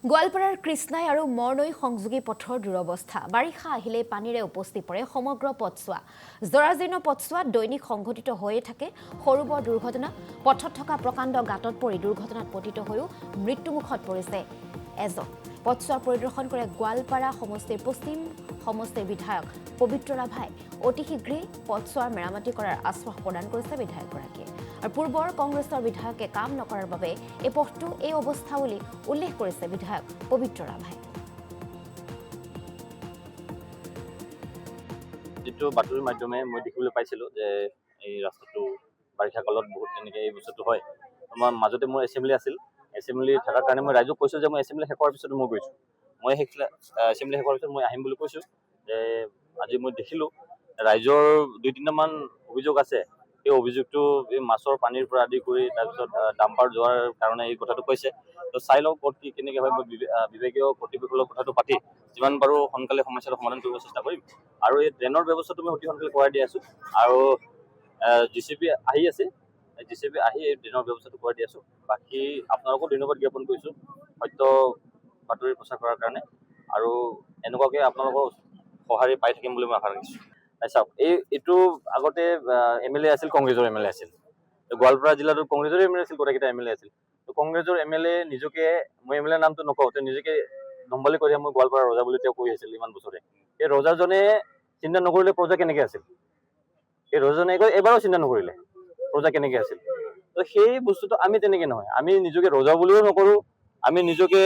গোৱালপাৰাৰ কৃষ্ণাই আৰু মৰনৈ সংযোগী পথৰ দুৰৱস্থা বাৰিষা আহিলে পানীৰে উপচি পৰে সমগ্ৰ পথছোৱা জৰাজীৰ্ণ পথছোৱাত দৈনিক সংঘটিত হৈয়ে থাকে সৰু বৰ দুৰ্ঘটনা পথত থকা প্ৰকাণ্ড গাঁতত পৰি দুৰ্ঘটনাত পতিত হৈও মৃত্যুমুখত পৰিছে এজন পথছোৱা পৰিদৰ্শন কৰে গোৱালপাৰা সমষ্টিৰ পশ্চিম সমষ্টিৰ বিধায়ক পবিত্ৰ ৰাভাই অতি শীঘ্ৰেই পথছোৱাৰ মেৰামতি কৰাৰ আশ্বাস প্ৰদান কৰিছে বিধায়কগৰাকীয়ে আৰু পূৰ্বৰ কংগ্ৰেছৰ বিধায়কে কাম নকৰাৰ বাবে এই পথটো এই অৱস্থা বুলি উল্লেখ কৰিছে বিধায়ক পবিত্ৰ ৰাভাই যেটো বাতৰি মাধ্যমে মই দেখিবলৈ পাইছিলো যে এই ৰাস্তাটো বাৰিষা কালত বহুত তেনেকৈ এই বস্তুটো হয় আমাৰ মাজতে মোৰ এছেম্বলি আছিল এছেম্বলি থকাৰ কাৰণে মই ৰাইজক কৈছো যে মই এছেম্বলি শেষ হোৱাৰ পিছত মই গৈছো মই এছেম্বলি শেষ হোৱাৰ পিছত মই আহিম বুলি কৈছো যে আজি মই দেখিলো ৰাইজৰ দুই তিনিটামান অভিযোগ আছে এই অভিযোগটো এই মাছৰ পানীৰ পৰা আদি কৰি তাৰপিছত ডাম্পাৰ যোৱাৰ কাৰণে এই কথাটো কৈছে তো চাই লওক ক'ত কি কেনেকৈ হয় মই বিভাগীয় কৰ্তৃপক্ষৰ কথাটো পাতি যিমান পাৰোঁ সোনকালে সমস্যাটো সমাধান কৰিব চেষ্টা কৰিম আৰু এই ড্ৰেইনৰ ব্যৱস্থাটো মই অতি সোনকালে কৰাই দি আছোঁ আৰু জিচিপি আহি আছে জিচিপি আহি এই ড্ৰেইনৰ ব্যৱস্থাটো কৰাই দি আছোঁ বাকী আপোনালোকো ধন্যবাদ জ্ঞাপন কৰিছোঁ সত্য বাতৰি প্ৰচাৰ কৰাৰ কাৰণে আৰু এনেকুৱাকৈ আপোনালোকৰ সঁহাৰি পাই থাকিম বুলি মই আশা ৰাখিছোঁ চাওক এইটো আগতে এমএলএ আছিল কংগ্ৰেছৰ এমএলএ আছিল গোৱালপাৰা জিলাতো কংগ্ৰেছৰ এমএলএ আছিল গোটেইকেইটা এমএলএ আছিল তো কংগ্ৰেছৰ এমএলএ নিজকে মই এমএলএ নামটো নকওঁ তেওঁ নিজকে নম্বলি কৰি মই গোৱালপাৰা ৰজা বুলি তেওঁ কৈ আছিল ইমান বছৰে এই ৰজাজনে চিন্তা নকৰিলে প্ৰজা কেনেকৈ আছিল এই ৰজাজনে এবাৰো চিন্তা নকৰিলে প্ৰজা কেনেকৈ আছিল তো সেই বস্তুটো আমি তেনেকৈ নহয় আমি নিজকে ৰজা বুলিও নকৰোঁ আমি নিজকে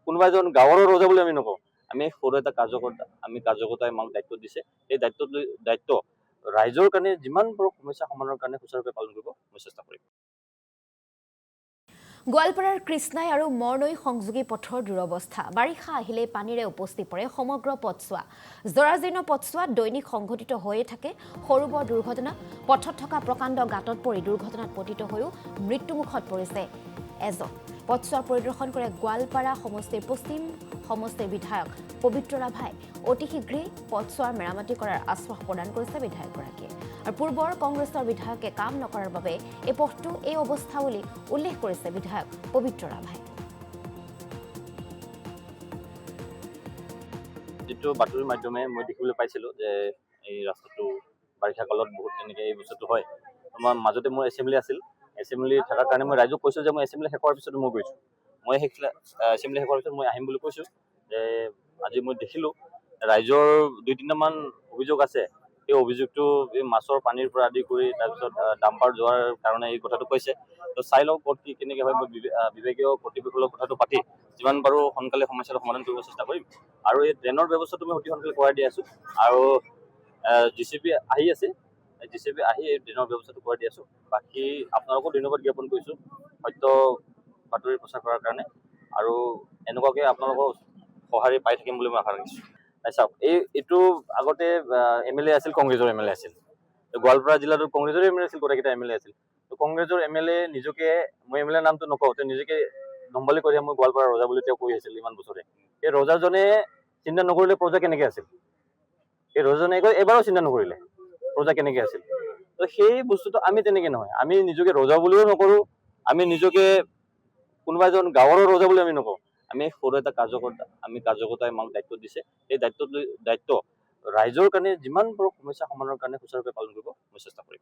কোনোবা এজন গাঁৱৰো ৰজা বুলি আমি নকওঁ আমি সৰু এটা কাৰ্যকৰ্তা আমি কাৰ্যকৰ্তাই আমাক দায়িত্ব দিছে এই দায়িত্ব ৰাইজৰ কাৰণে যিমান পাৰোঁ সমস্যা সমাধানৰ কাৰণে সুচাৰুৰূপে পালন কৰিব মই চেষ্টা কৰিম গোৱালপাৰাৰ কৃষ্ণাই আৰু মৰনৈ সংযোগী পথৰ দুৰৱস্থা বাৰিষা আহিলে পানীৰে উপচি পৰে সমগ্ৰ পথছোৱা জৰাজীৰ্ণ পথছোৱাত দৈনিক সংঘটিত হৈয়ে থাকে সৰু বৰ দুৰ্ঘটনা পথত থকা প্ৰকাণ্ড গাঁতত পৰি দুৰ্ঘটনাত পতিত হৈও মৃত্যুমুখত পৰিছে এজন পথছোৱা পৰিদৰ্শন কৰে গোৱালপাৰা সমষ্টিৰ পশ্চিম সমষ্টিৰ বিধায়ক পবিত্ৰ ৰাভাই অতি শীঘ্ৰেই পথছোৱাৰ মেৰামতি কৰাৰ আশ্বাস প্ৰদান কৰিছে বিধায়কগৰাকীয়ে আৰু পূৰ্বৰ কংগ্ৰেছৰ বিধায়কে কাম নকৰাৰ বাবে এই পথটো এই অৱস্থা বুলি উল্লেখ কৰিছে বিধায়ক পবিত্ৰ ৰাভাই যেটো বাতৰি মাধ্যমে মই দেখিবলৈ পাইছিলো যে এই ৰাস্তাটো বাৰিষা কালত বহুত তেনেকৈ এই বস্তুটো হয় আমাৰ মাজতে মোৰ এছেম্বলি আছিল এছেম্বলি থকাৰ কাৰণে মই ৰাইজক কৈছো যে মই এছেম্বলি শেষ হোৱাৰ পিছত মই গৈছো মই এছেম্বলি শেষ হোৱাৰ পিছত মই আহিম বুলি কৈছো যে আজি মই দেখিলো ৰাইজৰ দুই তিনিটামান অভিযোগ আছে এই অভিযোগটো এই মাছৰ পানীৰ পৰা আদি কৰি তাৰপিছত ডাম্পাৰ যোৱাৰ কাৰণে এই কথাটো কৈছে তো চাই লওক ক'ত কি কেনেকৈ হয় মই বিভাগীয় কৰ্তৃপক্ষৰ কথাটো পাতি যিমান পাৰোঁ সোনকালে সমস্যাটো সমাধান কৰিব চেষ্টা কৰিম আৰু এই ড্ৰেইনৰ ব্যৱস্থাটো মই অতি সোনকালে কৰাই দি আছোঁ আৰু জিচিপি আহি আছে জিচিপি আহি এই ড্ৰেইনৰ ব্যৱস্থাটো কৰাই দি আছোঁ বাকী আপোনালোকো ধন্যবাদ জ্ঞাপন কৰিছোঁ সত্য বাতৰি প্ৰচাৰ কৰাৰ কাৰণে আৰু এনেকুৱাকৈ আপোনালোকৰ সঁহাৰি পাই থাকিম বুলি মই আশা ৰাখিছোঁ চাওক এইটো আগতে এমএলএ আছিল কংগ্ৰেছৰ এমএলএ আছিল গোৱালপাৰা জিলাতো কংগ্ৰেছৰ এমএলএ আছিল গোটেইকেইটা এমএলএ আছিল তো কংগ্ৰেছৰ এমএলএ নিজকে মই এমএলএ নামটো নকওঁ তেওঁ নিজকে নম্বলি কৰি মই গোৱালপাৰা ৰজা বুলি তেওঁ কৈ আছিল ইমান বছৰে এই ৰজাজনে চিন্তা নকৰিলে প্ৰজা কেনেকৈ আছিল এই ৰজাজনে এবাৰো চিন্তা নকৰিলে প্ৰজা কেনেকৈ আছিল তো সেই বস্তুটো আমি তেনেকৈ নহয় আমি নিজকে ৰজা বুলিও নকৰোঁ আমি নিজকে কোনোবা এজন গাঁৱৰো ৰজা বুলি আমি নকওঁ আমি সৰু এটা কাৰ্যকৰ্তা আমি কাৰ্যকৰ্তাই আমাক দায়িত্ব দিছে এই দায়িত্ব ৰাইজৰ কাৰণে যিমান পাৰোঁ সমস্যা সমাধানৰ কাৰণে সুচাৰুৰূপে পালন কৰিব মই চেষ্টা কৰিম